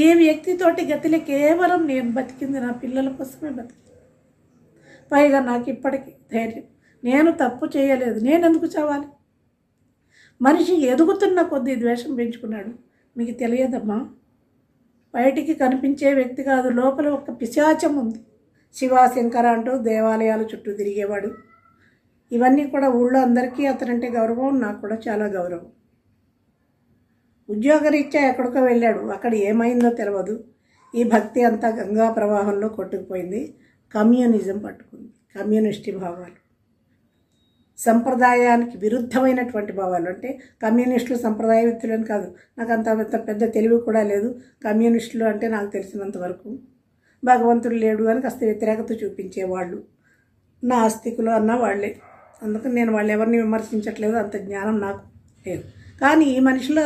ఈ వ్యక్తితోటి గతిలో కేవలం నేను బతికింది నా పిల్లల కోసమే బతికింది. పైగా నాకు ఇప్పటికీ ధైర్యం, నేను తప్పు చేయలేదు, నేను ఎందుకు చావాలి? మనిషి ఎదుగుతున్న కొద్దీ ద్వేషం పెంచుకున్నాడు. మీకు తెలియదమ్మా, బయటికి కనిపించే వ్యక్తి కాదు, లోపల ఒక పిశాచం ఉంది. శివశంకర అంటూ దేవాలయాల చుట్టూ తిరిగేవాడు. ఇవన్నీ కూడా ఊళ్ళో అందరికీ అతనంటే గౌరవం, నాకు కూడా చాలా గౌరవం. ఉద్యోగరీత్యా ఎక్కడికో వెళ్ళాడు, అక్కడ ఏమైందో తెలియదు. ఈ భక్తి అంతా గంగా ప్రవాహంలో కొట్టుకుపోయింది. కమ్యూనిజం పట్టుకుంది, కమ్యూనిస్టు భావాలు, సంప్రదాయానికి విరుద్ధమైనటువంటి భావాలు. అంటే కమ్యూనిస్టులు సంప్రదాయవిత్తులని కాదు, నాకు అంత పెద్ద తెలివి కూడా లేదు. కమ్యూనిస్టులు అంటే నాకు తెలిసినంత వరకు భగవంతుడు లేడు అని కాస్త వ్యతిరేకత చూపించేవాళ్ళు, నాస్తికులు అన్న వాళ్ళే. అందుకని నేను వాళ్ళు ఎవరిని విమర్శించట్లేదు, అంత జ్ఞానం నాకు లేదు. కానీ ఈ మనిషిలో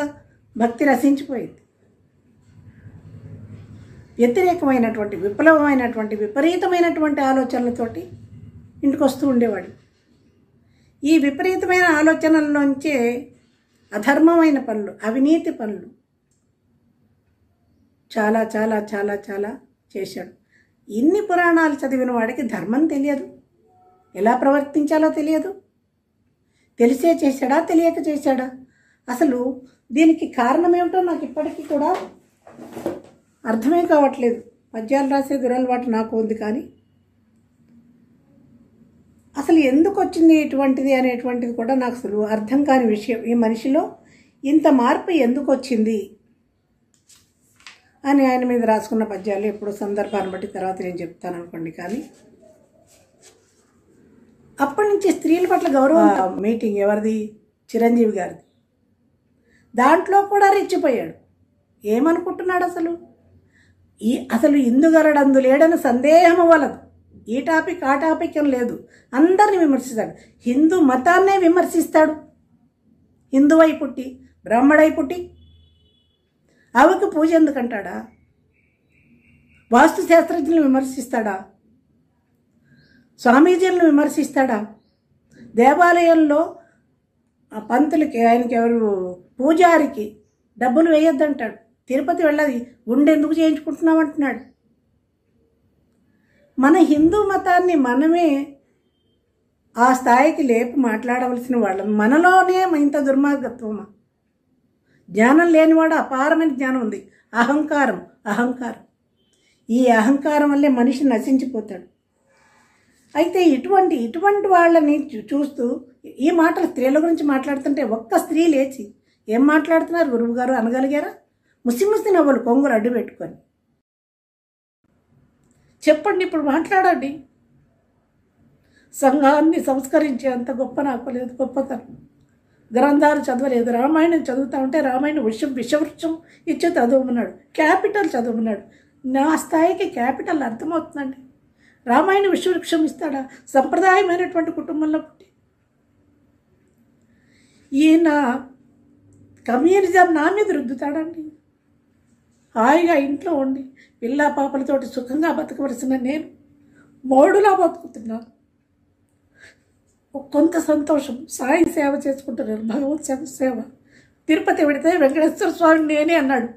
భక్తి రసించిపోయింది. వ్యతిరేకమైనటువంటి, విప్లవమైనటువంటి, విపరీతమైనటువంటి ఆలోచనలతోటి ఇంటికి వస్తూ ఉండేవాడు. ఈ విపరీతమైన ఆలోచనల్లోంచే అధర్మమైన పనులు, అవినీతి పనులు చాలా చాలా చాలా చాలా చేశాడు. ఇన్ని పురాణాలు చదివిన వాడికి ధర్మం తెలియదు, ఎలా ప్రవర్తించాలో తెలియదు. తెలిసే చేశాడా, తెలియక చేశాడా? అసలు దీనికి కారణం ఏమిటో నాకు ఇప్పటికీ కూడా అర్థమే కావట్లేదు. పద్యాలు రాసే దురలవాటు నాకు ఉంది, కానీ అసలు ఎందుకు వచ్చింది ఇటువంటిది అనేటువంటిది కూడా నాకు అసలు అర్థం కాని విషయం. ఈ మనిషిలో ఇంత మార్పు ఎందుకు వచ్చింది అని ఆయన మీద రాసుకున్న పద్యాలు ఎప్పుడు సందర్భాన్ని బట్టి తర్వాత నేను చెప్తాను అనుకోండి. కానీ అప్పటి నుంచి స్త్రీల పట్ల గౌరవం. మీటింగ్ ఎవరిది? చిరంజీవి గారిది. దాంట్లో కూడా రెచ్చిపోయాడు. ఏమనుకుంటున్నాడు అసలు? అసలు ఇందుగలడందు లేడని సందేహం వలదు. ఈ టాపిక్ ఆ టాపిక్ అని లేదు, అందరిని విమర్శిస్తాడు. హిందూ మతాన్నే విమర్శిస్తాడు. హిందువై పుట్టి బ్రాహ్మడై పుట్టి ఆవికి పూజ ఎందుకంటాడా? వాస్తు శాస్త్రజ్ఞులను విమర్శిస్తాడా? స్వామీజీలను విమర్శిస్తాడా? దేవాలయంలో పంతులకి, ఆయనకి ఎవరు పూజారికి డబ్బులు వేయొద్దంటాడు. తిరుపతి వెళ్ళది, గుండెందుకు చేయించుకుంటున్నామంటున్నాడు. మన హిందూ మతాన్ని మనమే ఆ స్థాయికి లేపి మాట్లాడవలసిన వాళ్ళం. మనలోనే ఇంత దుర్మార్గత్వమా? జ్ఞానం లేనివాడు అపారమైన జ్ఞానం ఉంది. అహంకారం, అహంకారం. ఈ అహంకారం వల్లే మనిషి నశించిపోతాడు. అయితే ఇటువంటి వాళ్ళని చూస్తూ ఈ మాటలు స్త్రీల గురించి మాట్లాడుతుంటే ఒక్క స్త్రీ లేచి ఏం మాట్లాడుతున్నారు గురువు గారు అనగలిగారా? ముసి నవ్వులు కొంగులు అడ్డు పెట్టుకొని చెప్పండి, ఇప్పుడు మాట్లాడండి. సంఘాన్ని సంస్కరించే అంత గొప్ప నాకు లేదు, గొప్పతనం. గ్రంథాలు చదవలేదు, రామాయణం చదువుతా ఉంటే రామాయణ విషవృక్షం ఇచ్చి చదవమన్నాడు, క్యాపిటల్ చదవమన్నాడు. నా స్థాయికి క్యాపిటల్ అర్థమవుతుందండి. రామాయణ విషవృక్షం ఇస్తాడా? సంప్రదాయమైనటువంటి కుటుంబంలో పుట్టి ఈయన కమ్యూనిజం నా మీద రుద్దుతాడండి. హాయిగా ఇంట్లో ఉండి పిల్ల పాపలతోటి సుఖంగా బతకవలసిన నేను మోడులా బతుకుతున్నాను. కొంత సంతోషం, సాయి సేవ చేసుకుంటున్నాను, భగవత్ సేవ. తిరుపతి వెళితే వెంకటేశ్వర స్వామి నేనే అన్నాడు.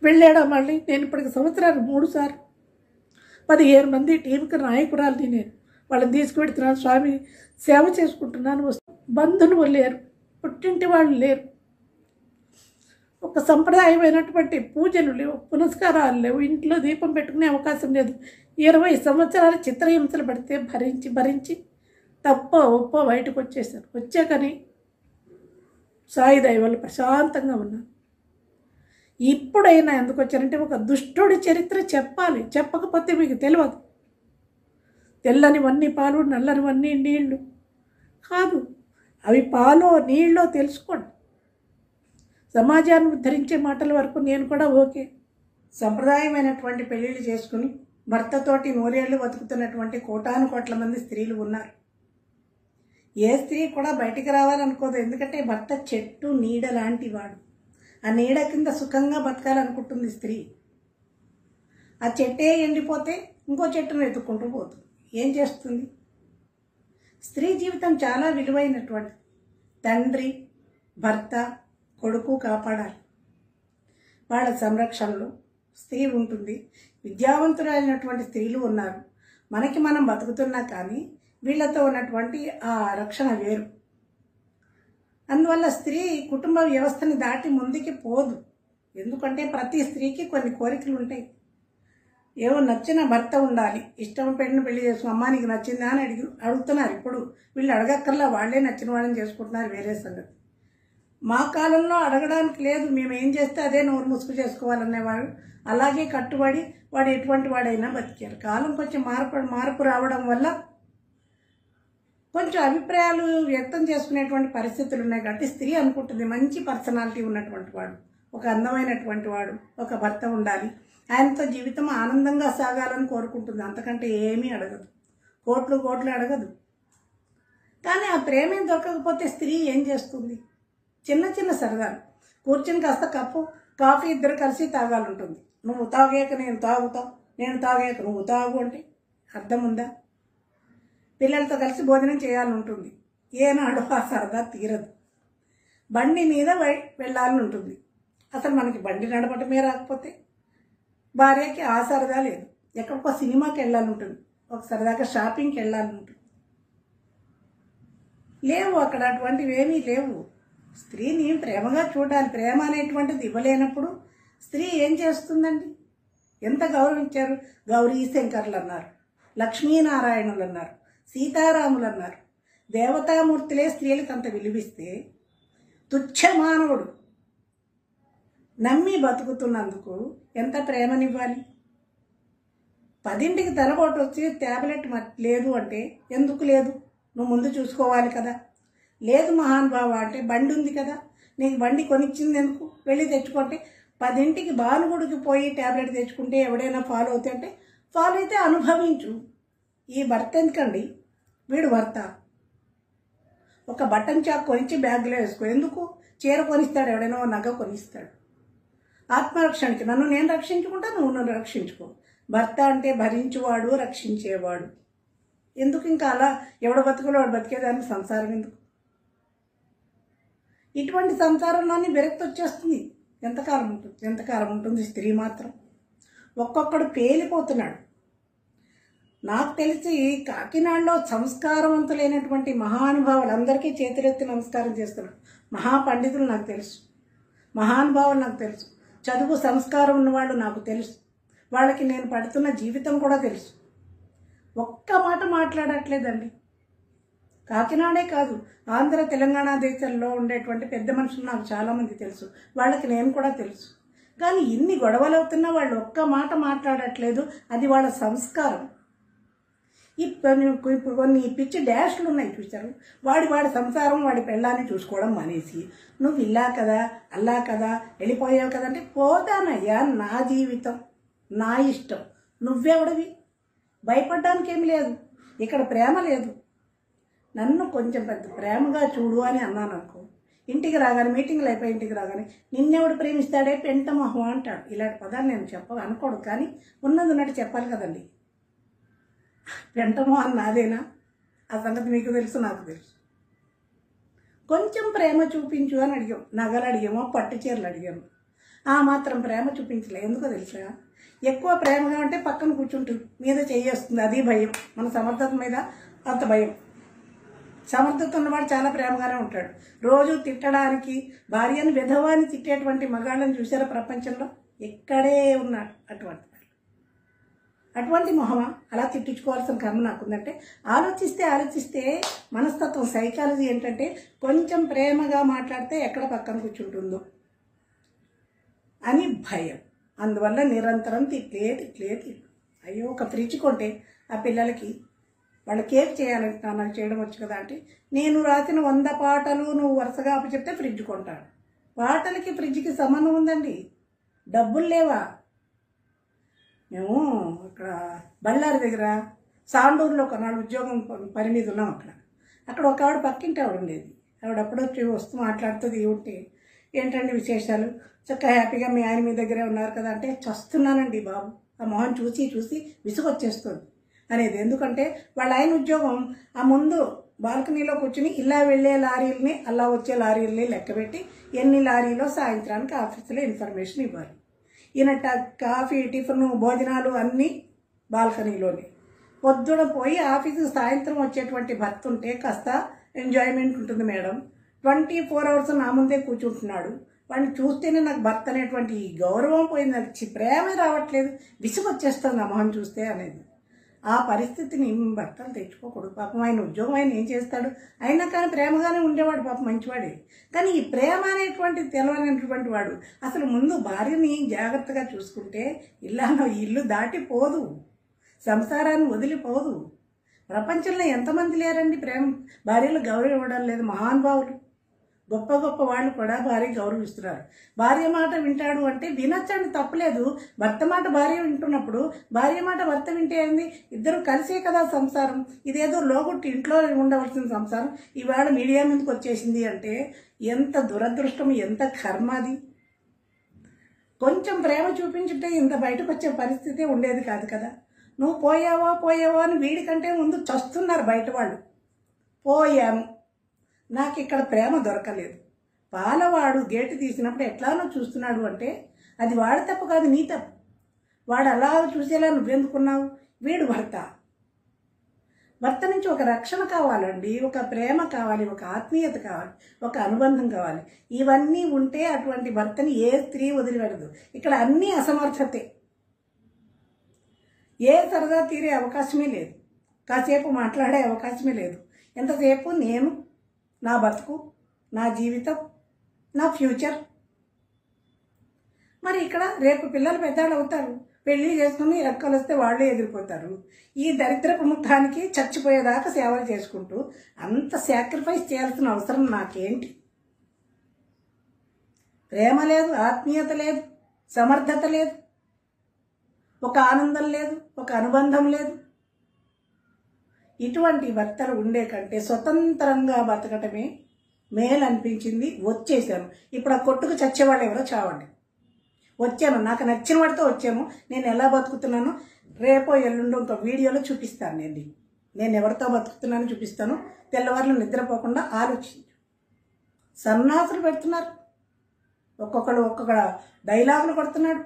వెళ్ళాడా మళ్ళీ? నేను ఇప్పటికి సంవత్సరాలు 3 సార్లు 15 మంది టీంకి నాయకురాలని నేను. వాళ్ళని తీసుకువెడుతున్నాను, స్వామి సేవ చేసుకుంటున్నాను. బంధువులు లేరు, పుట్టింటి వాళ్ళు లేరు, ఒక సంప్రదాయమైనటువంటి పూజలు లేవు, పునస్కారాలు లేవు, ఇంట్లో దీపం పెట్టుకునే అవకాశం లేదు. 20 సంవత్సరాలు చిత్రహింసలు పడితే భరించి తప్ప ఒప్ప బయటకు వచ్చేసారు. వచ్చాకని సాయి దయ వల్ల ప్రశాంతంగా ఉన్నాను. ఇప్పుడైనా ఎందుకు వచ్చారంటే ఒక దుష్టుడి చరిత్ర చెప్పాలి, చెప్పకపోతే మీకు తెలియదు. తెల్లనివన్నీ పాలు, నల్లనివన్నీ నీళ్లు కాదు, అవి పాలో నీళ్ళో తెలుసుకోండి. సమాజాన్ని ఉద్ధరించే మాటల వరకు నేను కూడా ఓకే. సంప్రదాయమైనటువంటి పెళ్ళిళ్ళు చేసుకుని భర్తతోటి 100 ఏళ్ళు బతుకుతున్నటువంటి కోటాను కోట్ల మంది స్త్రీలు ఉన్నారు. ఏ స్త్రీ కూడా బయటికి రావాలనుకోదు, ఎందుకంటే భర్త చెట్టు నీడ లాంటి వాడు. ఆ నీడ కింద సుఖంగా బతకాలనుకుంటుంది స్త్రీ. ఆ చెట్టే ఎండిపోతే ఇంకో చెట్టును వెతుక్కుంటూ పోతుంది. ఏం చేస్తుంది? స్త్రీ జీవితం చాలా విలువైనటువంటి. తండ్రి, భర్త, కొడుకు కాపాడాలి. వాళ్ళ సంరక్షణలో స్త్రీ ఉంటుంది. విద్యావంతులైనటువంటి స్త్రీలు ఉన్నారు. మనకి మనం బతుకుతున్నా కానీ వీళ్ళతో ఉన్నటువంటి ఆ రక్షణ వేరు. అందువల్ల స్త్రీ కుటుంబ వ్యవస్థని దాటి ముందుకి పోదు. ఎందుకంటే ప్రతి స్త్రీకి కొన్ని కోరికలు ఉంటాయి. ఏవో నచ్చిన భర్త ఉండాలి, ఇష్టం పెట్టిన పెళ్లి చేసుకుని అమ్మా నీకు నచ్చిందా అని అడుగుతున్నారు. ఇప్పుడు వీళ్ళు అడగక్కర్లా, వాళ్లే నచ్చిన వాళ్ళని చేసుకుంటున్నారు, వేరే సంగతి. మా కాలంలో అడగడానికి లేదు, మేము ఏం చేస్తే అదే నోరు ముసుగు చేసుకోవాలనేవాడు. అలాగే కట్టుబడి వాడు ఎటువంటి వాడైనా బతికారు. కాలం కొంచెం మార్పు రావడం వల్ల కొంచెం అభిప్రాయాలు వ్యక్తం చేసుకునేటువంటి పరిస్థితులు ఉన్నాయి. కాబట్టి స్త్రీ అనుకుంటుంది మంచి పర్సనాలిటీ ఉన్నటువంటి వాడు, ఒక అందమైనటువంటి వాడు, ఒక భర్త ఉండాలి, ఆయనతో జీవితం ఆనందంగా సాగాలని కోరుకుంటుంది. అంతకంటే ఏమీ అడగదు, కోట్లు అడగదు. కానీ ఆ ప్రేమే దొరకకపోతే స్త్రీ ఏం చేస్తుంది? చిన్న చిన్న సరదాలు, కూర్చుని కాస్త కప్పు కాఫీ ఇద్దరు కలిసి తాగాలంటుంది. నువ్వు తాగాక నేను తాగుతా, నేను తాగాక నువ్వు తాగు అంటే అర్థం ఉందా? పిల్లలతో కలిసి భోజనం చేయాలని ఉంటుంది. ఏనాడు ఆ సరదా తీరదు. బండి మీద వెళ్ళాలని ఉంటుంది. అసలు మనకి బండి నడపటమే రాకపోతే భార్యకి ఆ సరదా లేదు. ఎక్కడికో సినిమాకి వెళ్ళాలని ఉంటుంది, ఒక సరదాగా షాపింగ్కి వెళ్ళాలని ఉంటుంది. లేవు అక్కడ, అటువంటివి ఏమీ లేవు. స్త్రీని ప్రేమగా చూడాలి. ప్రేమ అనేటువంటిది ఇవ్వలేనప్పుడు స్త్రీ ఏం చేస్తుందండి? ఎంత గౌరవించారు? గౌరీ శంకర్లు అన్నారు, లక్ష్మీనారాయణులు అన్నారు, సీతారాములు అన్నారు. దేవతామూర్తులే స్త్రీలకు అంత విలువిస్తే తుచ్చ మానవుడు నమ్మి బతుకుతున్నందుకు ఎంత ప్రేమనివ్వాలి? 10ంటికి తలపోటు వచ్చి ట్యాబ్లెట్ లేదు అంటే ఎందుకు లేదు? నువ్వు ముందు చూసుకోవాలి కదా. లేదు మహానుభావ అంటే బండి ఉంది కదా, నీకు బండి కొనిచ్చింది ఎందుకు? వెళ్ళి తెచ్చుకుంటే 10ంటికి బాలుగుడికి పోయి ట్యాబ్లెట్ తెచ్చుకుంటే ఎవడైనా ఫాలో అవుతే అంటే ఫాలో అయితే అనుభవించు. ఈ భర్త ఎందుకండి? వీడు భర్త. ఒక బటన్ చాక్ కొనిచ్చి బ్యాగ్లో వేసుకో. ఎందుకు? చీర కొనిస్తాడు ఎవడైనా, నగ కొనిస్తాడు. ఆత్మరక్షణకి నన్ను నేను రక్షించుకుంటా, నువ్వు నన్ను రక్షించుకో. భర్త అంటే భరించువాడు, రక్షించేవాడు. ఎందుకు ఇంకా అలా ఎవడ బతుకులో వాడు బతికేదానికి సంసారం ఎందుకు? ఇటువంటి సంసారంలోని విరక్తి వచ్చేస్తుంది. ఎంతకాలం ఉంటుంది స్త్రీ మాత్రం? ఒక్కొక్కడు పేలిపోతున్నాడు. నాకు తెలిసి కాకినాడలో సంస్కారవంతులైనటువంటి మహానుభావులు అందరికీ చేతులెత్తి నమస్కారం చేస్తున్నారు. మహాపండితులు నాకు తెలుసు, మహానుభావులు నాకు తెలుసు, చదువు సంస్కారం ఉన్నవాళ్ళు నాకు తెలుసు. వాళ్ళకి నేను పడుతున్న జీవితం కూడా తెలుసు. ఒక్క మాట మాట్లాడట్లేదండి. కాకినాడే కాదు, ఆంధ్ర తెలంగాణ దేశాల్లో ఉండేటువంటి పెద్ద మనుషులు నాకు చాలామంది తెలుసు, వాళ్ళకి నేను కూడా తెలుసు. కానీ ఇన్ని గొడవలు అవుతున్నా వాళ్ళు ఒక్క మాట మాట్లాడట్లేదు. అది వాళ్ళ సంస్కారం. ఇప్పుడు కొన్ని పిచ్చి డాష్లు ఉన్నాయి చూశారు. వాడి సంసారం వాడి పెళ్ళాన్ని చూసుకోవడం మానేసి నువ్వు ఇలా కదా అలా కదా వెళ్ళిపోయావు కదా అంటే, పోతానయ్యా, నా జీవితం నా ఇష్టం, నువ్వెవడివి? భయపడ్డానికి ఏమి లేదు. ఇక్కడ ప్రేమ లేదు. నన్ను కొంచెం పెద్ద ప్రేమగా చూడు అని అన్నాను అనుకో, ఇంటికి రాగానే మీటింగ్లు అయిపోయి ఇంటికి రాగానే నిన్నెవడు ప్రేమిస్తాడే పెంట మొహం అంటాడు. ఇలాంటి పదాలు నేను అనుకోడు, కానీ ఉన్నది ఉన్నట్టు చెప్పాలి కదండి. పెంటమో అని నాదేనా? ఆ సంగతి మీకు తెలుసు, నాకు తెలుసు. కొంచెం ప్రేమ చూపించు అని అడిగాం. నగలు అడిగామో, పట్టు చీరలు అడిగాము. ఆ మాత్రం ప్రేమ చూపించలే. ఎందుకో తెలుసా? ఎక్కువ ప్రేమగా ఉంటే పక్కన కూర్చుంటుంది, మీద చేయేస్తుంది. అది భయం. మన సమర్థత మీద అంత భయం. సమర్థత ఉన్నవాడు చాలా ప్రేమగానే ఉంటాడు. రోజు తిట్టడానికి, భార్యను విధవాన్ని తిట్టేటువంటి మగాళ్ళని చూసారా ప్రపంచంలో? ఎక్కడే ఉన్నాడు అటువంటి మొహమా? అలా తిట్టించుకోవాల్సిన కర్మ నాకుందంటే, ఆలోచిస్తే మనస్తత్వం, సైకాలజీ ఏంటంటే కొంచెం ప్రేమగా మాట్లాడితే ఎక్కడ పక్కన కూర్చుంటుందో అని భయం. అందువల్ల నిరంతరం తిట్లే. అయ్యో, ఒక ఫ్రిడ్జ్ కొంటే ఆ పిల్లలకి వాళ్ళ కేక్ చేయాలని నాకు చేయడం వచ్చు కదా అంటే, నేను రాసిన 100 పాటలు నువ్వు వరుసగా అప్పచెప్తే ఫ్రిడ్జ్ కొంటాడు. పాటలకి ఫ్రిడ్జ్కి సంబంధం ఉందండి. డబ్బులు లేవా? మేము ఇక్కడ బళ్ళారి దగ్గర సాండూరులో కొన్నాళ్ళు ఉద్యోగం పని మీద ఉన్నాం. అక్కడ ఒక ఆవిడ పక్కింటి ఆవిడ ఉండేది. ఆవిడ అప్పుడొచ్చి వస్తూ మాట్లాడుతుంది. ఉంటే ఏంటండి విశేషాలు, చక్కగా హ్యాపీగా మీ ఆయన మీ దగ్గరే ఉన్నారు కదా అంటే, చస్తున్నానండి బాబు, ఆ మొహం చూసి విసుగొచ్చేస్తుంది అనేది. ఎందుకంటే వాళ్ళ ఆయన ఉద్యోగం ఆ ముందు బాల్కనీలో కూర్చుని ఇలా వెళ్ళే లారీలని అలా వచ్చే లారీలని లెక్కబెట్టి ఎన్ని లారీలో సాయంత్రానికి ఆఫీసులో ఇన్ఫర్మేషన్ ఇవ్వాలి. ఈయన కాఫీ, టిఫిన్, భోజనాలు అన్నీ బాల్కనీలోనే. పొద్దున పోయి ఆఫీసుకు సాయంత్రం వచ్చేటువంటి భర్త ఉంటే కాస్త ఎంజాయ్మెంట్ ఉంటుంది మేడం. 24 hours నా ముందే కూర్చుంటున్నాడు. వాడిని చూస్తేనే నాకు భర్త అనేటువంటి గౌరవం పోయింది, నాకు ప్రేమే రావట్లేదు, విసుగు వచ్చేస్తుంది ఆ మొహం చూస్తే అనేది. ఆ పరిస్థితిని భర్తలు తెచ్చుకోకూడదు. పాపం ఆయన ఉద్యోగం ఆయన ఏం చేస్తాడు, అయినా కానీ ప్రేమగానే ఉండేవాడు, పాపం మంచివాడే. కానీ ఈ ప్రేమ అనేటువంటిది తెలవనటువంటి వాడు అసలు ముందు భార్యని జాగ్రత్తగా చూసుకుంటే ఇల్లు దాటిపోదు, సంసారాన్ని వదిలిపోదు. ప్రపంచంలో ఎంతమంది లేరండి ప్రేమ భార్యలు గౌరవం ఇవ్వడం లేదు. మహానుభావులు, గొప్ప గొప్ప వాళ్ళు కూడా భార్య గౌరవిస్తున్నారు. భార్య మాట వింటాడు అంటే వినొచ్చండి, తప్పలేదు. భర్త మాట భార్య వింటున్నప్పుడు భార్య మాట భర్త వింటే ఏంది, ఇద్దరు కలిసే కదా సంసారం. ఇదేదో లోగుట్టి ఇంట్లో ఉండవలసిన సంసారం ఇవాళ మీడియా మీదకి వచ్చేసింది అంటే ఎంత దురదృష్టం, ఎంత కర్మ అది. కొంచెం ప్రేమ చూపించుంటే ఇంత బయటకు వచ్చే పరిస్థితి ఉండేది కాదు కదా. నువ్వు పోయావో అని వీడికంటే ముందు చస్తున్నారు బయట వాళ్ళు. పోయాను, నాకు ఇక్కడ ప్రేమ దొరకలేదు. పాలవాడు గేటు తీసినప్పుడు ఎట్లానో చూస్తున్నాడు అంటే అది వాడి తప్పు కాదు, నీ తప్పు. వాడు అలా చూసేలా నువ్వెందుకున్నావు? వీడు భర్త నుంచి ఒక రక్షణ కావాలండి, ఒక ప్రేమ కావాలి, ఒక ఆత్మీయత కావాలి, ఒక అనుబంధం కావాలి. ఇవన్నీ ఉంటే అటువంటి భర్తని ఏ స్త్రీ వదిలిపెడదు. ఇక్కడ అన్నీ అసమర్థతే. ఏ సరదా తీరే అవకాశమే లేదు, కాసేపు మాట్లాడే అవకాశమే లేదు. ఎంతసేపు నేను, నా బతుకు, నా జీవితం, నా ఫ్యూచర్. మరి ఇక్కడ రేపు పిల్లలు పెద్దవాళ్ళు అవుతారు, పెళ్లి చేసుకుని రెక్కలు వస్తే వాళ్ళే ఎదిరిపోతారు. ఈ దరిద్రపు ముఖానికి చచ్చిపోయేదాకా సేవలు చేసుకుంటూ అంత సాక్రిఫైస్ చేయాల్సిన అవసరం నాకేంటి? ప్రేమ లేదు, ఆత్మీయత లేదు, సమర్థత లేదు, ఒక ఆనందం లేదు, ఒక అనుబంధం లేదు. ఇటువంటి భర్తలు ఉండే కంటే స్వతంత్రంగా బతకటమే మేలు అనిపించింది. వచ్చేసాను. ఇప్పుడు ఆ కొట్టుకు చచ్చేవాళ్ళు ఎవరో చావండి. వచ్చాను, నాకు నచ్చిన వాడితో వచ్చాను. నేను ఎలా బతుకుతున్నానో రేపో ఎల్లుండో ఇంకో వీడియోలో చూపిస్తాను. నేను ఎవరితో బతుకుతున్నానో చూపిస్తాను. తెల్లవారులు నిద్రపోకుండా ఆలోచించు. సన్నాసులు పెడుతున్నారు, ఒక్కొక్క డైలాగులు కొడుతున్నాడు.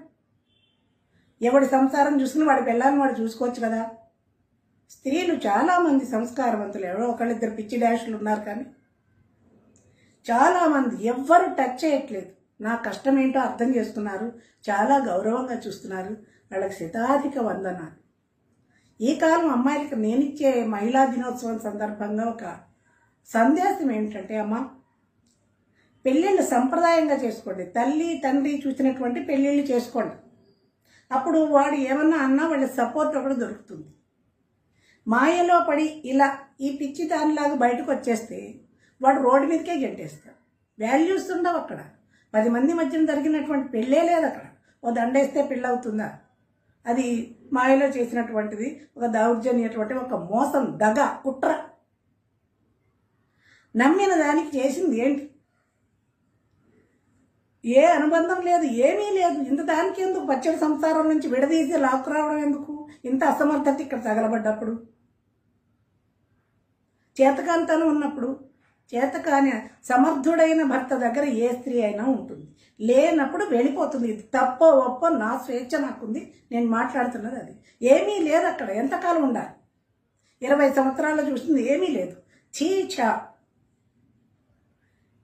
ఎవడి సంసారం చూసుకుని వాడి పిల్లల్ని వాడు చూసుకోవచ్చు కదా. స్త్రీలు చాలామంది సంస్కారవంతులు, ఎవరో ఒకళ్ళిద్దరు పిచ్చి డాషులు ఉన్నారు, కానీ చాలామంది ఎవ్వరు టచ్ చేయట్లేదు. నా కష్టం ఏంటో అర్థం చేస్తున్నారు, చాలా గౌరవంగా చూస్తున్నారు. వాళ్ళకి శతాధిక వందనాలు. ఈ కాలం అమ్మాయిలకు నేనిచ్చే మహిళా దినోత్సవం సందర్భంగా ఒక సందేశం ఏంటంటే, అమ్మ పెళ్ళిళ్ళు సంప్రదాయంగా చేసుకోండి. తల్లి తండ్రి చూసినటువంటి పెళ్ళిళ్ళు చేసుకోండి. అప్పుడు వాడు ఏమన్నా అన్నా వాళ్ళ సపోర్ట్ ఒకటి దొరుకుతుంది. మాయలో పడి ఇలా ఈ పిచ్చి దానిలాగా బయటకు వచ్చేస్తే వాడు రోడ్డు మీదకే గెంటేస్తాడు. వాల్యూస్ ఉండవు అక్కడ. 10 మంది మధ్యన జరిగినటువంటి పెళ్ళే లేదు అక్కడ. ఓ దండేస్తే పెళ్ళి అవుతుందా? అది మాయలో చేసినటువంటిది, ఒక దౌర్జన్యటువంటి, ఒక మోసం, దగ, కుట్ర. నమ్మిన దానికి చేసింది ఏంటి? ఏ అనుబంధం లేదు, ఏమీ లేదు. ఇంత దానికి ఎందుకు? పచ్చడి సంసారం నుంచి విడదీసి లాక్కురావడం ఎందుకు? ఇంత అసమర్థత ఇక్కడ తగలబడ్డప్పుడు, చేతకాంతనం ఉన్నప్పుడు, చేతకాని సమర్థుడైన భర్త దగ్గర ఏ స్త్రీ అయినా ఉంటుంది. లేనప్పుడు వెళ్ళిపోతుంది. ఇది తప్పో ఒప్పో నా స్వేచ్ఛ నాకుంది, నేను మాట్లాడుతున్నది అది. ఏమీ లేదు అక్కడ. ఎంతకాలం ఉండాలి? 20 సంవత్సరాల్లో చూస్తుంది, ఏమీ లేదు. చీచా,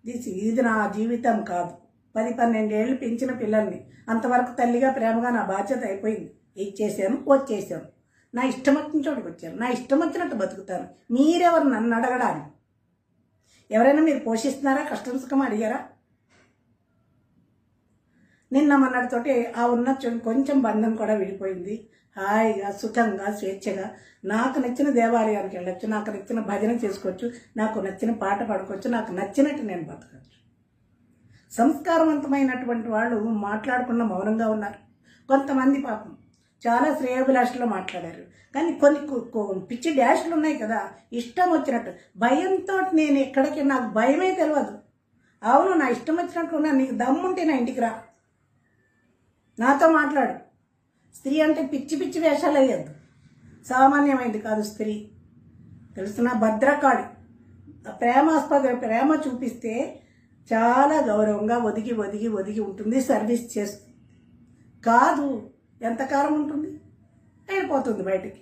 ఇది నా జీవితం కాదు. 10-12 ఏళ్ళు పెంచిన పిల్లల్ని అంతవరకు తల్లిగా ప్రేమగా నా బాధ్యత అయిపోయింది. ఇచ్చేసాను, వచ్చేసాను. నా ఇష్టం వచ్చిన చోటుకు వచ్చాను, నా ఇష్టం వచ్చినట్టు బతుకుతాను. మీరెవరు నన్ను అడగడానికి? ఎవరైనా మీరు పోషిస్తున్నారా? కష్టం సుఖం అడిగారా? నిన్న మొన్నటితోటి ఆ ఉన్న కొంచెం బంధం కూడా విడిపోయింది. హాయిగా, సుఖంగా, స్వేచ్ఛగా నాకు నచ్చిన దేవాలయానికి వెళ్ళొచ్చు, నాకు నచ్చిన భజన చేసుకోవచ్చు, నాకు నచ్చిన పాట పాడుకోవచ్చు, నాకు నచ్చినట్టు నేను బతకచ్చు. సంస్కారవంతమైనటువంటి వాళ్ళు మాట్లాడకుండా మౌనంగా ఉన్నారు. కొంతమంది పాపం చాలా శ్రేయోభిలాషలో మాట్లాడారు. కానీ కొన్ని పిచ్చి డాష్లు ఉన్నాయి కదా, ఇష్టం వచ్చినట్టు. భయంతో నేను ఎక్కడికి, నాకు భయమే తెలియదు. అవును, నా ఇష్టం వచ్చినట్టు ఉన్నా, నీకు దమ్ముంటే నా ఇంటికి రా, నాతో మాట్లాడు. స్త్రీ అంటే పిచ్చి పిచ్చి వేషాలు వేయద్దు. సామాన్యమైంది కాదు స్త్రీ. తెలుసునా? భద్రకాళి ప్రేమ చూపిస్తే చాలా గౌరవంగా ఒదిగి ఒదిగి ఒదిగి ఉంటుంది, సర్వీస్ చేస్తుంది. కాదు, ఎంతకాలం ఉంటుంది? వెళ్ళిపోతుంది బయటికి.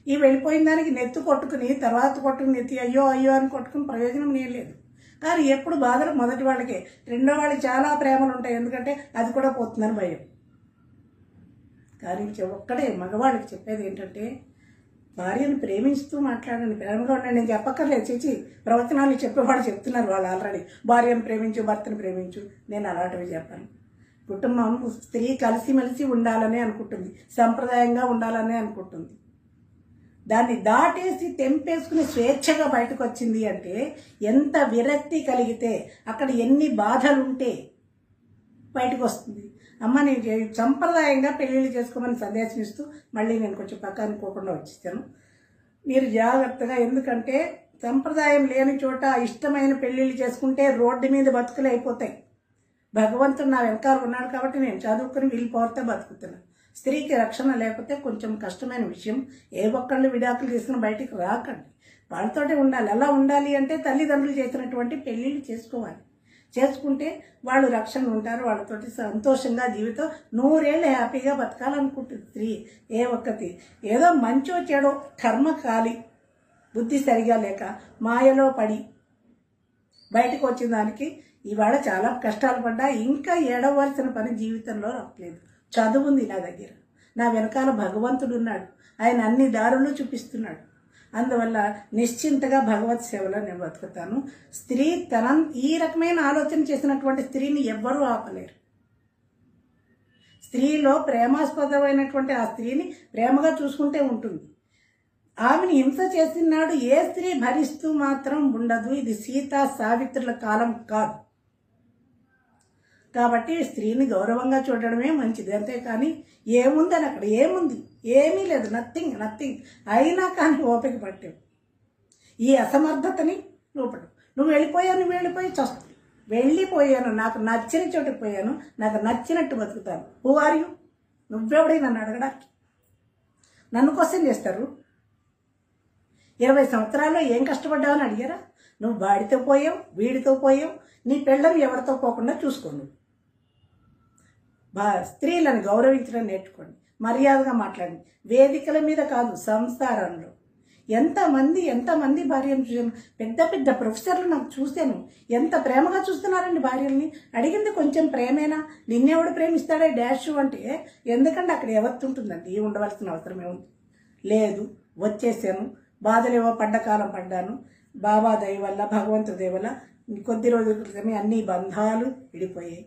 ఈ వెళ్ళిపోయిన దానికి నెత్తి కొట్టుకుని తర్వాత కొట్టుకుని నెత్తి అయ్యో అయ్యో అని కొట్టుకుని ప్రయోజనం ఏం లేదు. కానీ ఎప్పుడు బాధలు మొదటి వాళ్ళకే, రెండో వాళ్ళకి చాలా ప్రేమలు ఉంటాయి, ఎందుకంటే అది కూడా పోతుందని భయం. కానీ ఒక్కడే మగవాళ్ళకి చెప్పేది ఏంటంటే, భార్యను ప్రేమిస్తూ మాట్లాడండి, ప్రేమగా ఉండండి. నేను చెప్పక్కర్లేదు, చేచి ప్రవచనాలు చెప్పేవాళ్ళు చెప్తున్నారు వాళ్ళు ఆల్రెడీ. భార్యను ప్రేమించు, భర్తను ప్రేమించు. నేను అలాంటివి చెప్పాను. కుటుంబం స్త్రీ కలిసిమెలిసి ఉండాలని అనుకుంటుంది, సంప్రదాయంగా ఉండాలని అనుకుంటుంది. దాన్ని దాటేసి తెంపేసుకుని స్వేచ్ఛగా బయటకు వచ్చింది అంటే ఎంత విరక్తి కలిగితే, అక్కడ ఎన్ని బాధలుంటే బయటకు వస్తుంది. అమ్మ నేను సంప్రదాయంగా పెళ్ళిళ్ళు చేసుకోమని సందేశం ఇస్తూ మళ్ళీ నేను కొంచెం పక్క అనుకోకుండా వచ్చేసాను. మీరు జాగ్రత్తగా, ఎందుకంటే సంప్రదాయం లేని చోట ఇష్టమైన పెళ్ళిళ్ళు చేసుకుంటే రోడ్డు మీద బతుకులు అయిపోతాయి. భగవంతుడు నా వెనకాల ఉన్నాడు కాబట్టి నేను చదువుకుని వీళ్ళిపోతే బతుకుతున్నాను. స్త్రీకి రక్షణ లేకపోతే కొంచెం కష్టమైన విషయం. ఏ ఒక్కళ్ళు విడాకులు తీసుకుని బయటికి రాకండి, వాళ్ళతోటే ఉండాలి. ఎలా ఉండాలి అంటే తల్లిదండ్రులు చేసినటువంటి పెళ్ళిళ్ళు చేసుకోవాలి. చేసుకుంటే వాళ్ళు రక్షణ ఉంటారు, వాళ్ళతోటి సంతోషంగా జీవితం 100 ఏళ్ళు హ్యాపీగా బతకాలనుకుంటుంది స్త్రీ. ఏ ఒక్కటి ఏదో మంచో చెడో కర్మ కాలి బుద్ధి సరిగా లేక మాయలో పడి బయటకు వచ్చిన దానికి ఇవాళ చాలా కష్టాలు పడ్డా ఇంకా ఏడవలసిన పని జీవితంలో రావట్లేదు. చదువుంది నా దగ్గర, నా వెనకాల భగవంతుడు ఉన్నాడు, ఆయన అన్ని దారులు చూపిస్తున్నాడు. అందువల్ల నిశ్చింతగా భగవత్ సేవలో నేను బతుకుతాను. స్త్రీ ఈ రకమైన ఆలోచన చేసినటువంటి స్త్రీని ఎవ్వరూ ఆపలేరు. స్త్రీలో ప్రేమాస్పదమైనటువంటి ఆ స్త్రీని ప్రేమగా చూసుకుంటే ఉంటుంది. ఆమెను హింస చేసినాడు ఏ స్త్రీ భరిస్తూ మాత్రం ఉండదు. ఇది సీతా సావిత్రుల కాలం కాదు. కాబట్టి స్త్రీని గౌరవంగా చూడడమే మంచిది. అంతేకాని ఏముందని అక్కడ ఏముంది, ఏమీ లేదు, నథింగ్ నథింగ్. అయినా కానీ ఓపిక పట్టావు. ఈ అసమర్థతని లోపడు. నువ్వు వెళ్ళిపోయి చస్తు. వెళ్ళిపోయాను, నాకు నచ్చిన చోటుకు పోయాను, నాకు నచ్చినట్టు బతుకుతాను. Who are you? నువ్వెవడే నన్ను అడగడానికి? నన్ను క్వశ్చన్ చేస్తారు. 20 సంవత్సరాల్లో ఏం కష్టపడ్డావని అడిగారా? నువ్వు వాడితో పోయావు, వీడితో పోయావు, నీ పెళ్ళం ఎవరితో పోకుండా చూసుకోండి. స్త్రీలను గౌరవించడం నేర్చుకోండి, మర్యాదగా మాట్లాడండి. వేదికల మీద కాదు, సంసారంలో. ఎంతమంది భార్యను చూశాను. పెద్ద పెద్ద ప్రొఫెసర్లు నాకు చూశాను, ఎంత ప్రేమగా చూస్తున్నారండి భార్యల్ని. అడిగింది కొంచెం ప్రేమేనా? నిన్నెవడు ప్రేమిస్తాడే డాష్ అంటే ఎందుకంటే అక్కడ ఎవరితో ఉంటుందండి, ఉండవలసిన అవసరమే ఉంది. లేదు, వచ్చేసాను, బాధలేవో పడ్డకాలం పడ్డాను. బాబా దయ వల్ల, భగవంతుడి దయ వల్ల కొద్ది రోజుల క్రితమే అన్ని బంధాలు విడిపోయాయి.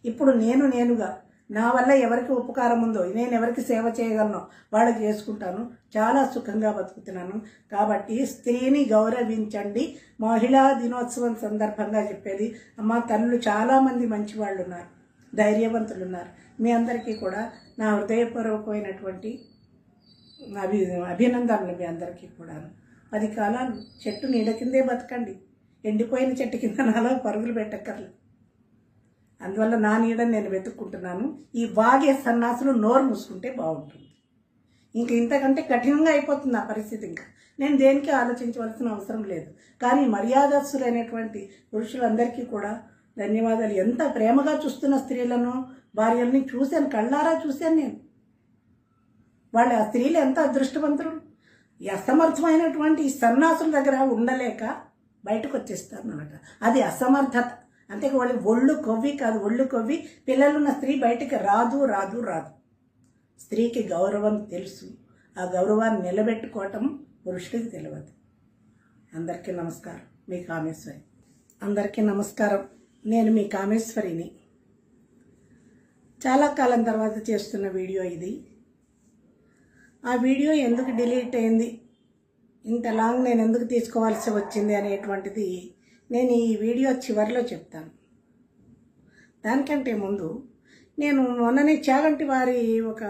ఇప్పుడు నేనుగా నా వల్ల ఎవరికి ఉపకారం ఉందో, నేను ఎవరికి సేవ చేయగలనో వాళ్ళకి చేసుకుంటాను. చాలా సుఖంగా బతుకుతున్నాను. కాబట్టి స్త్రీని గౌరవించండి. మహిళా దినోత్సవం సందర్భంగా చెప్పేది, అమ్మ తల్లులు చాలామంది మంచి వాళ్ళు ఉన్నారు, ధైర్యవంతులు ఉన్నారు. మీ అందరికీ కూడా నా హృదయపూర్వకమైనటువంటి అభినందనలు. మీ అందరికీ కూడా 10 కాలాలు చెట్టు నీడ కిందే బతకండి, ఎండిపోయిన చెట్టు కింద నాలో పరుగులు పెట్టక్కర్లేదు. అందువల్ల నా నీడని నేను వెతుక్కుంటున్నాను. ఈ వాగే సన్నాసులు నోరు మూసుకుంటే బాగుంటుంది. ఇంతకంటే కఠినంగా అయిపోతుంది ఆ పరిస్థితి. ఇంకా నేను దేనికి ఆలోచించవలసిన అవసరం లేదు. కానీ మర్యాదస్తులైనటువంటి పురుషులందరికీ కూడా ధన్యవాదాలు. ఎంత ప్రేమగా చూస్తున్న స్త్రీలను, భార్యల్ని చూశాను, కళ్ళారా చూశాను నేను. వాళ్ళు ఆ స్త్రీలు ఎంత అదృష్టవంతులు. ఈ అసమర్థమైనటువంటి ఈ సన్నాసుల దగ్గర ఉండలేక బయటకు వచ్చేస్తారు అన్నమాట. అది అసమర్థత. అంతే వాళ్ళు ఒళ్ళు కొవ్వి కాదు, ఒళ్ళు కొవ్వి పిల్లలున్న స్త్రీ బయటికి రాదు. స్త్రీకి గౌరవం తెలుసు, ఆ గౌరవాన్ని నిలబెట్టుకోవటం పురుషుడికి తెలియదు. అందరికీ నమస్కారం. మీ కామేశ్వరి. అందరికీ నమస్కారం. నేను మీ కామేశ్వరిని. చాలా కాలం తర్వాత చేస్తున్న వీడియో ఇది. ఆ వీడియో ఎందుకు డిలీట్ అయింది, ఇంత లాంగ్ నేను ఎందుకు తీసుకోవాల్సి వచ్చింది అనేటువంటిది నేను ఈ వీడియో చివరిలో చెప్తాను. దానికంటే ముందు నేను మొన్ననే చాగంటి వారి ఒక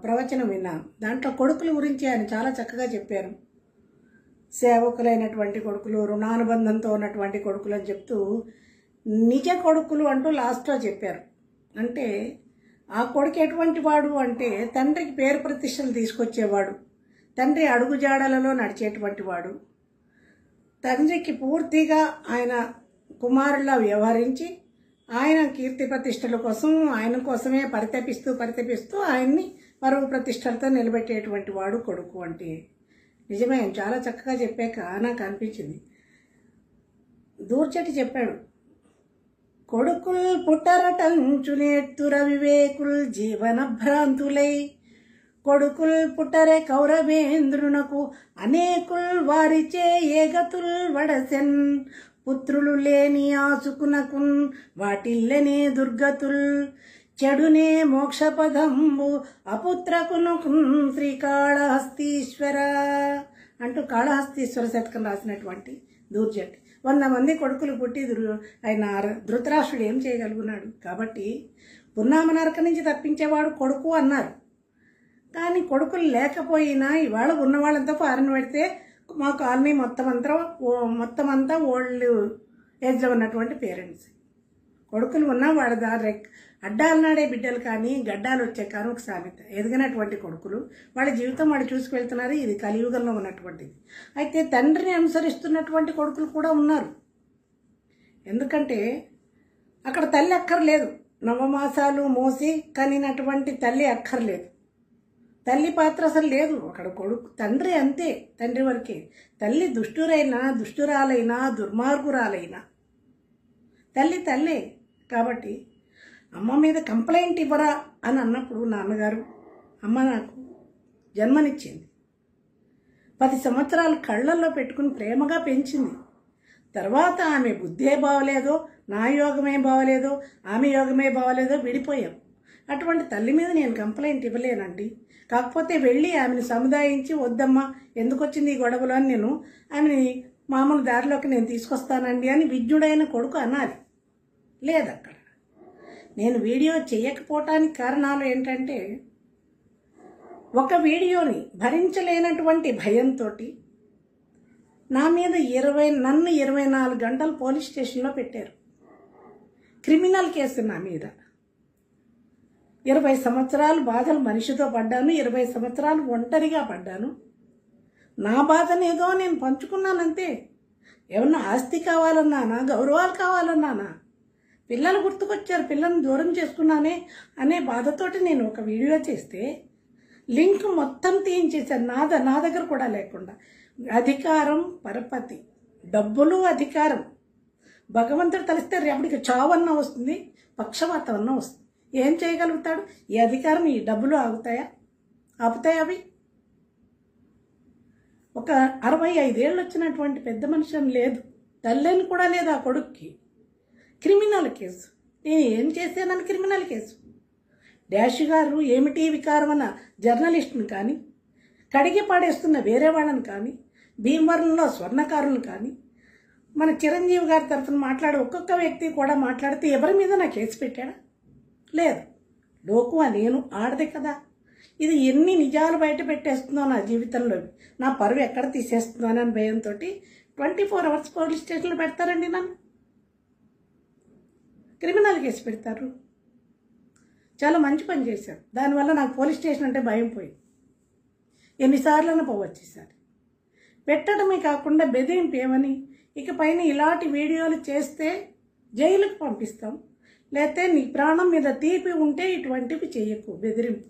ప్రవచనం విన్నాను. దాంట్లో కొడుకుల గురించి ఆయన చాలా చక్కగా చెప్పారు. సేవకులైనటువంటి కొడుకులు, రుణానుబంధంతో ఉన్నటువంటి కొడుకులు అని చెప్తూ నిజ కొడుకులు అంటూ లాస్ట్లో చెప్పారు. అంటే ఆ కొడుకు ఎటువంటి వాడు అంటే తండ్రికి పేరు ప్రతిష్టలు తీసుకొచ్చేవాడు, తండ్రి అడుగుజాడలలో నడిచేటువంటి వాడు, తండ్రికి పూర్తిగా ఆయన కుమారులా వ్యవహరించి ఆయన కీర్తి ప్రతిష్టల కోసం ఆయన కోసమే పరితపిస్తూ ఆయన్ని పరువు ప్రతిష్టలతో నిలబెట్టేటువంటి వాడు కొడుకు అంటే. నిజమే, చాలా చక్కగా చెప్పాక నాకు అనిపించింది. దూర్చటి చెప్పాడు, కొడుకుల్ పుట్టరటంచునేత్తుర వివేకుల్ జీవన భ్రాంతులై, కొడుకుల్ పుట్టరే కౌరవేంద్రునకు అనేకుల్ వారిచే ఏగతుల్ వడసెన్, పుత్రులు లేని ఆసుకునకున్ వాటిల్లనే దుర్గతుల్, చెడునే మోక్షపదంబు అపుత్రకునుకున్ శ్రీకాళహస్తీశ్వర అంటూ కాళహస్తీశ్వర శతకం రాసినటువంటి దూర్జటి. 100 మంది కొడుకులు పుట్టి ఆయన ధృతరాష్ట్రుడు ఏం చేయగలుగున్నాడు? కాబట్టి పున్నామ నరక నుంచి తప్పించేవాడు కొడుకు అన్నారు. కానీ కొడుకులు లేకపోయినా ఇవాళ ఉన్నవాళ్ళంతా ఫారెన్ పెడితే మా కాలనీ మొత్తం అంతా ఓల్డ్ ఏజ్లో ఉన్నటువంటి పేరెంట్స్. కొడుకులు ఉన్నా వాడు అడ్డాలు నాడే బిడ్డలు కానీ గడ్డాలు వచ్చే కానీ ఒక సామెత. ఎదిగినటువంటి కొడుకులు వాళ్ళ జీవితం వాళ్ళు చూసుకువెళ్తున్నారు. ఇది కలియుగంలో ఉన్నటువంటిది. అయితే తండ్రిని అనుసరిస్తున్నటువంటి కొడుకులు కూడా ఉన్నారు. ఎందుకంటే అక్కడ తల్లి అక్కర్లేదు. నవమాసాలు మోసి కనినటువంటి తల్లి అక్కర్లేదు. తల్లి పాత్ర అసలు లేదు అక్కడ. తండ్రి అంతే, తండ్రి వరకే. తల్లి దుష్టురాలైనా దుర్మార్గురాలైనా తల్లి తల్లే. కాబట్టి అమ్మ మీద కంప్లైంట్ ఇవ్వరా అని అన్నప్పుడు నాన్నగారు అమ్మ నాకు జన్మనిచ్చింది, 10 సంవత్సరాలు కళ్ళల్లో పెట్టుకుని ప్రేమగా పెంచింది. తర్వాత ఆమె బుద్ధే బావలేదో, నా యోగమే బావలేదో, ఆమె యోగమే బావలేదో విడిపోయాం. అటువంటి తల్లి మీద నేను కంప్లైంట్ ఇవ్వలేనండి. కాకపోతే వెళ్ళి ఆమెను సముదాయించి వద్దమ్మా ఎందుకు వచ్చింది ఈ గొడవలు అని నేను ఆమెని మామూలు దారిలోకి నేను తీసుకొస్తానండి అని విజ్ఞుడైన కొడుకు అనాలి. లేదక్కడ. నేను వీడియో చేయకపోవటానికి కారణాలు ఏంటంటే, ఒక వీడియోని భరించలేనటువంటి భయంతో నా మీద నన్ను 24 గంటలు పోలీస్ స్టేషన్లో పెట్టారు. క్రిమినల్ కేసు నా మీద. 20 సంవత్సరాలు బాధలు మనిషితో పడ్డాను, 20 సంవత్సరాలు ఒంటరిగా పడ్డాను. నా బాధనేదో నేను పంచుకున్నానంతే. ఏమన్నా ఆస్తి కావాలన్నానా, గౌరవాలు కావాలన్నానా, పిల్లలు గుర్తుకొచ్చారు, పిల్లల్ని దూరం చేసుకున్నానే అనే బాధతోటి నేను ఒక వీడియో చేస్తే లింక్ మొత్తం తీయించేశారు. నా దగ్గర కూడా లేకుండా. అధికారం పరపతి, డబ్బులు అధికారం. భగవంతుడు తలిస్తే రేపటికి చావన్నా వస్తుంది, పక్షవాతం అన్నా వస్తుంది. ఏం చేయగలుగుతాడు? ఈ అధికారం ఈ డబ్బులు ఆపుతాయి అవి? ఒక 65 ఏళ్ళు వచ్చినటువంటి పెద్ద మనిషి లేదు, తల్లిని కూడా లేదు ఆ కొడుక్కి. Criminal case. నేను ఏం చేశానని క్రిమినల్ కేసు. డాష్ గారు ఏమిటి వికారం అన్న జర్నలిస్టుని కానీ, కడిగి పాడేస్తున్న వేరే వాళ్ళని కానీ, భీమవరంలో స్వర్ణకారులను కానీ, మన చిరంజీవి గారి తరఫున మాట్లాడే ఒక్కొక్క వ్యక్తి కూడా మాట్లాడితే ఎవరి మీద నా కేసు పెట్టాడా? లేదు. లోకు నేను ఆడదే కదా. ఇది ఎన్ని నిజాలు బయట పెట్టేస్తుందో నా జీవితంలో, నా పరువు ఎక్కడ తీసేస్తుందో అని భయంతో 24 అవర్స్ పోలీస్ స్టేషన్లో పెడతారండి. నన్ను క్రిమినల్ కేసు పెడతారు. చాలా మంచి పని చేశారు. దానివల్ల నాకు పోలీస్ స్టేషన్ అంటే భయం పోయింది. ఎన్నిసార్లైనా పోవచ్చు. ఈసారి పెట్టడమే కాకుండా బెదిరింపు ఏమని, ఇక పైన ఇలాంటి వీడియోలు చేస్తే జైలుకు పంపిస్తాం, లేకపోతే నీ ప్రాణం మీద తీపి ఉంటే ఇటువంటివి చేయకు, బెదిరింపు.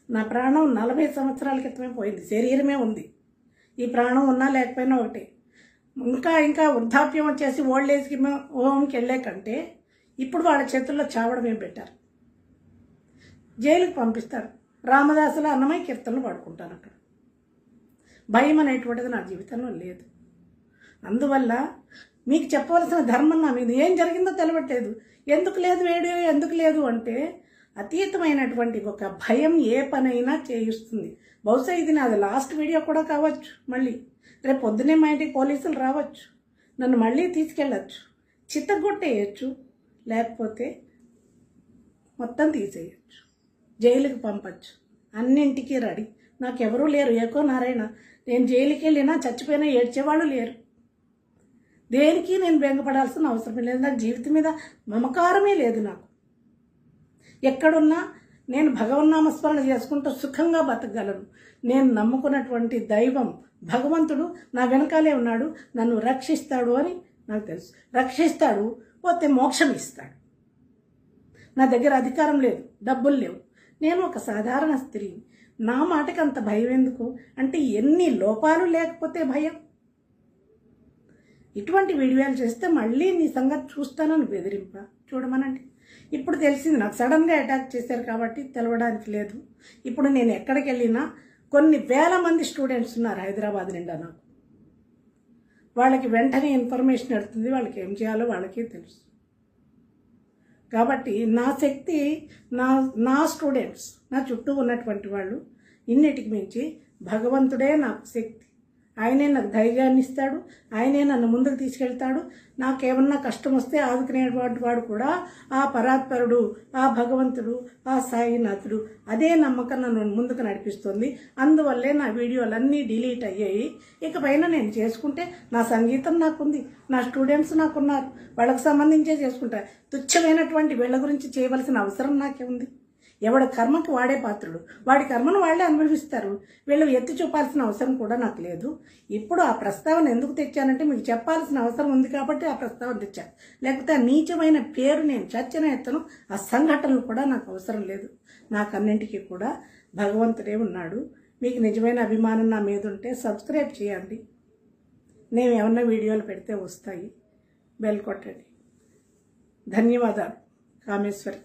నా ప్రాణం 40 సంవత్సరాల క్రితమే పోయింది. శరీరమే ఉంది. ఈ ప్రాణం ఉన్నా లేకపోయినా ఒకటే. ఇంకా వృద్ధాప్యం వచ్చేసి ఓల్డ్ ఏజ్కి హోమ్కి వెళ్ళే కంటే ఇప్పుడు వాళ్ళ చేతుల్లో చావడమే బెటర్. జైలుకి పంపిస్తారు. రామదాసుల అన్నమయ్య కీర్తనలు పాడుకుంటాను అక్కడ. భయం అనేటువంటిది నా జీవితంలో లేదు. అందువల్ల మీకు చెప్పవలసిన ధర్మం నా మీద ఏం జరిగిందో తెలవట్లేదు. ఎందుకు లేదు వీడియో, ఎందుకు లేదు అంటే అతీతమైనటువంటి ఒక భయం ఏ పనైనా చేయిస్తుంది. బహుశా ఇది నాది లాస్ట్ వీడియో కూడా కావచ్చు. మళ్ళీ రేపు పొద్దునే మా ఇంటికి పోలీసులు రావచ్చు, నన్ను మళ్ళీ తీసుకెళ్ళచ్చు, చిత్తగొట్టేయచ్చు, లేకపోతే మొత్తం తీసేయచ్చు, జైలుకి పంపచ్చు. అన్నింటికీ రెడీ. నాకెవరూ లేరు. ఏకో నారాయణ. నేను జైలుకి వెళ్ళినా చచ్చిపోయినా ఏడ్చేవాళ్ళు లేరు. దేనికి నేను బెంగపడాల్సిన అవసరం లేదు. నాకు జీవితం మీద మమకారమే లేదు. నాకు ఎక్కడున్నా నేను భగవన్నామస్మరణ చేసుకుంటూ సుఖంగా బతకగలను. నేను నమ్ముకున్నటువంటి దైవం భగవంతుడు నా వెనకాలే ఉన్నాడు, నన్ను రక్షిస్తాడు అని నాకు తెలుసు. రక్షిస్తాడు, పోతే మోక్షం ఇస్తాడు. నా దగ్గర అధికారం లేదు, డబ్బులు లేవు, నేను ఒక సాధారణ స్త్రీని. నా మాటకి అంత భయం ఎందుకు అంటే ఎన్ని లోపాలు లేకపోతే భయం. ఇటువంటి వీడియోలు చేస్తే మళ్ళీ నీ సంగతి చూస్తానని బెదిరింప చూడమనండి. ఇప్పుడు తెలిసింది నాకు, సడన్గా అటాక్ చేశారు కాబట్టి తెలవడానికి లేదు. ఇప్పుడు నేను ఎక్కడికి వెళ్ళినా కొన్ని వేల మంది స్టూడెంట్స్ ఉన్నారు హైదరాబాద్ నిండా. నాకు వాళ్ళకి వెంటనే ఇన్ఫర్మేషన్ వెళ్తుంది, వాళ్ళకి ఏం చేయాలో వాళ్ళకి తెలుసు. కాబట్టి నా శక్తి, నా స్టూడెంట్స్, నా చుట్టూ ఉన్నటువంటి వాళ్ళు, ఇన్నిటికి మించి భగవంతుడే నాకు శక్తి. ఆయనే నాకు ధైర్యాన్ని ఇస్తాడు, ఆయనే నన్ను ముందుకు తీసుకెళ్తాడు. నాకేమన్నా కష్టం వస్తే ఆదుకునేటువంటి వాడు కూడా ఆ పరాత్పరుడు, ఆ భగవంతుడు, ఆ సాయినాథుడు. అదే నమ్మకం నన్ను ముందుకు నడిపిస్తుంది. అందువల్లే నా వీడియోలన్నీ డిలీట్ అయ్యాయి. ఇకపైన నేను చేసుకుంటే నా సంగీతం నాకుంది, నా స్టూడెంట్స్ నాకున్నారు, వాళ్ళకు సంబంధించే చేసుకుంటా. తుచ్చమైనటువంటి వీళ్ళ గురించి చేయవలసిన అవసరం నాకే ఉంది. ఎవడ కర్మకి వాడే పాత్రుడు, వాడి కర్మను వాళ్ళే అనుభవిస్తారు. వీళ్ళు ఎత్తి చూపాల్సిన అవసరం కూడా నాకు లేదు. ఇప్పుడు ఆ ప్రస్తావన ఎందుకు తెచ్చానంటే మీకు చెప్పాల్సిన అవసరం ఉంది కాబట్టి ఆ ప్రస్తావన తెచ్చాను. లేకపోతే ఆ నీచమైన పేరు నేను చచ్చిన ఎత్తను, ఆ సంఘటనలు కూడా నాకు అవసరం లేదు. నాకన్నింటికీ కూడా భగవంతుడే ఉన్నాడు. మీకు నిజమైన అభిమానం నా మీద ఉంటే సబ్స్క్రైబ్ చేయండి. నేను ఏమన్నా వీడియోలు పెడితే వస్తాయి, బెల్ కొట్టండి. ధన్యవాదాలు. కామేశ్వరి.